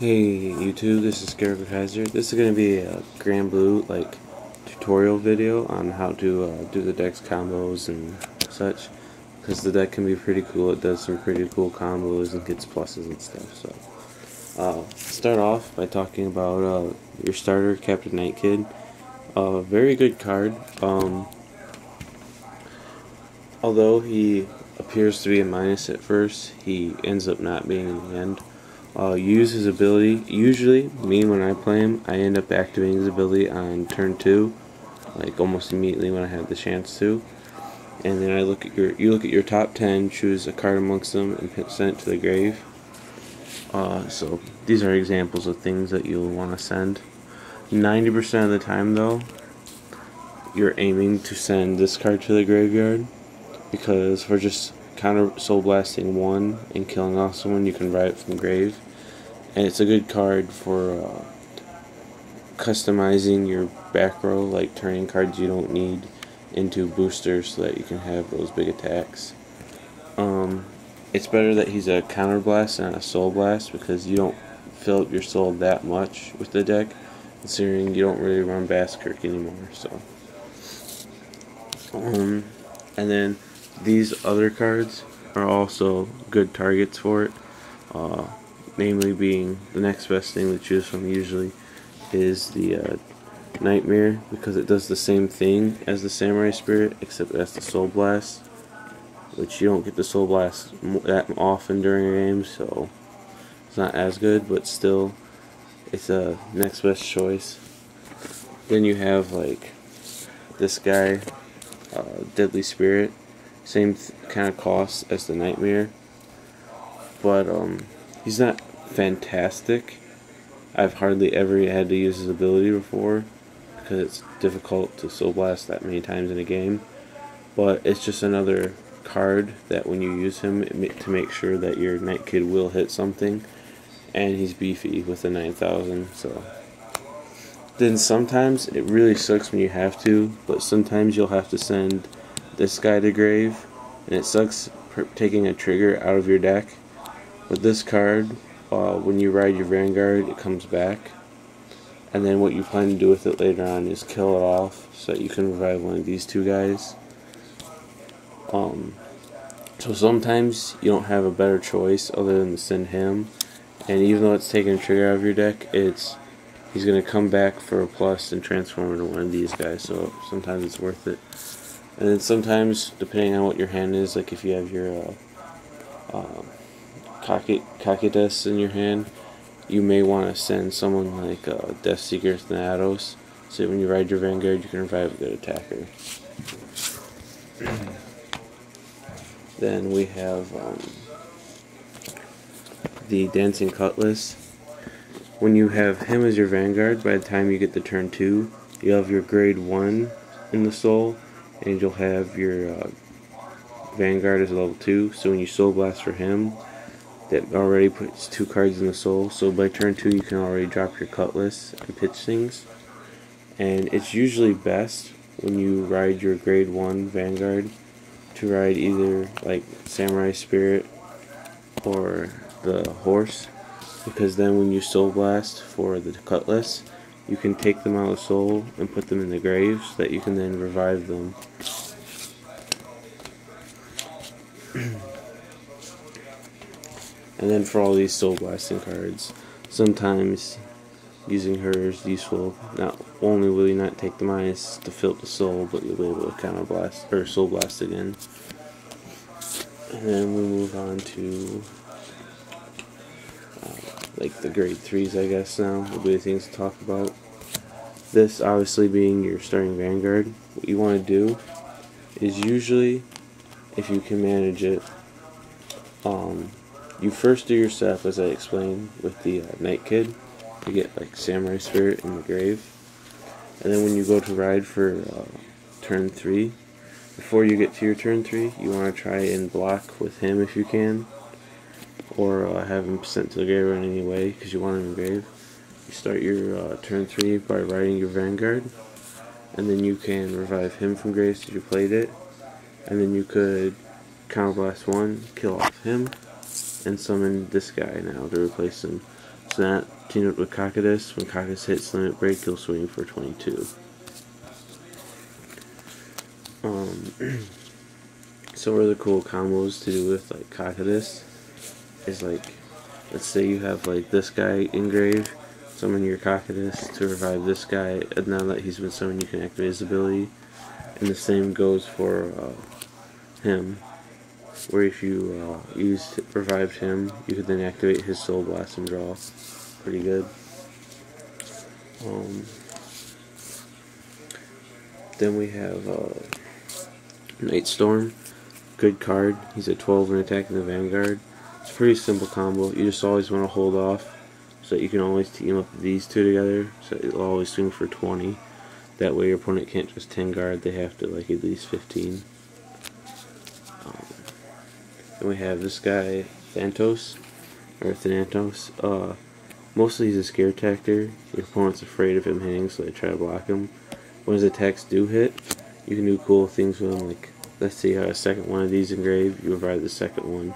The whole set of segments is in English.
Hey YouTube, this is Cardfight. This is going to be a Grandblue tutorial video on how to do the deck's combos and such, because the deck can be pretty cool. It does some pretty cool combos and gets pluses and stuff. So start off by talking about your starter, Captain Night Kid. Very good card. Although he appears to be a minus at first, he ends up not being in the end. Use his ability. Usually, when I play him, I end up activating his ability on turn 2, like almost immediately when I have the chance to. And then you look at your top 10, choose a card amongst them, and send it to the grave. So these are examples of things that you'll want to send. 90% of the time, though, you're aiming to send this card to the graveyard, because for just counter soul blasting one and killing off someone, you can write it from grave, and it's a good card for customizing your back row, like turning cards you don't need into boosters so that you can have those big attacks. It's better that he's a counter blast and a soul blast, because you don't fill up your soul that much with the deck, considering you don't really run Bastkirk anymore. So and then these other cards are also good targets for it, namely being the next best thing to choose from usually is the Nightmare, because it does the same thing as the Samurai Spirit, except it has the Soul Blast, which you don't get the Soul Blast that often during a game, so it's not as good, but still it's a next best choice. Then you have like this guy, Deadly Spirit. Same kind of cost as the Nightmare, but he's not fantastic. I've hardly ever had to use his ability before, because it's difficult to Soul Blast that many times in a game. But it's just another card that when you use him to make sure that your Night Kid will hit something, and he's beefy with the 9,000. So then sometimes it really sucks when you have to, but sometimes you'll have to send this guy to grave, and it sucks taking a trigger out of your deck. But this card, when you ride your Vanguard, it comes back, and then what you plan to do with it later on is kill it off so that you can revive one of these two guys. So sometimes you don't have a better choice other than to send him, and even though it's taking a trigger out of your deck, he's going to come back for a plus and transform into one of these guys, so sometimes it's worth it. And then sometimes, depending on what your hand is, like if you have your Kakitas in your hand, you may want to send someone like Deathseeker Thanatos, so when you ride your Vanguard, you can revive a good attacker. Then we have the Dancing Cutlass. When you have him as your Vanguard, by the time you get to turn 2, you have your grade 1 in the soul, and you'll have your Vanguard as level 2, so when you Soul Blast for him, that already puts 2 cards in the soul, so by turn 2 you can already drop your Cutlass and pitch things. And it's usually best when you ride your grade 1 Vanguard to ride either like Samurai Spirit or the Horse, because then when you Soul Blast for the Cutlass, you can take them out of soul and put them in the grave so that you can then revive them. And then for all these soul blasting cards, sometimes using her is useful. Not only will you not take the minus to fill up the soul, but you'll be able to counter blast or soul blast again. And then we move on to like the grade 3s, I guess now will be the things to talk about. This obviously being your starting Vanguard. What you want to do is usually, if you can manage it, you first do your setup as I explained with the Night Kid to get like Samurai Spirit in the grave, and then when you go to ride for turn 3, before you get to your turn 3, you want to try and block with him if you can, or have him sent to the grave in any way because you want him in grave. You start your turn 3 by riding your Vanguard, and then you can revive him from grave since you played it, and then you could counter blast 1, kill off him, and summon this guy now to replace him. So that teamed up with Cockadus. When Cockadus hits limit break, he'll swing for 22. Some really cool combos to do with like Cockadus is like, let's say you have like this guy engraved, summon your Cockadus to revive this guy, and now that he's been summoned you can activate his ability. And the same goes for him, where if you revived him, you could then activate his Soul Blast and draw. Pretty good. Then we have Night Storm. Good card. He's at 12 in attack in the Vanguard. It's a pretty simple combo. You just always want to hold off so that you can always team up these two together. So it'll always swing for 20. That way your opponent can't just 10 guard. They have to like at least 15. Then we have this guy, Thanatos. Mostly he's a scare tactor. Your opponent's afraid of him hitting, so they try to block him. When his attacks do hit, you can do cool things with him, like, let's see how a second one of these engraved, you revive the second one,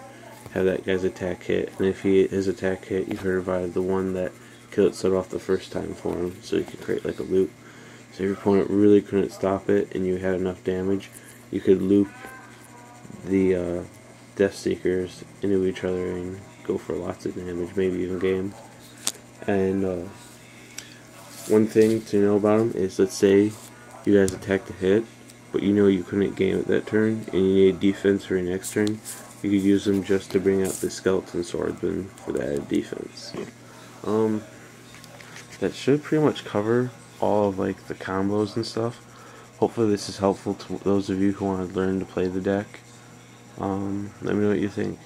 have that guy's attack hit, and if his attack hit, you can revive the one that killed it set off the first time for him, so you can create like a loop. So if your opponent really couldn't stop it, and you had enough damage, you could loop the Death Seekers into each other and go for lots of damage, maybe even game. And one thing to know about them is, let's say you guys attack to hit, but you know you couldn't game it that turn, and you need defense for your next turn. You could use them just to bring out the Skeleton Swordsman for the added defense. That should pretty much cover all of like the combos and stuff. Hopefully this is helpful to those of you who want to learn to play the deck. Let me know what you think.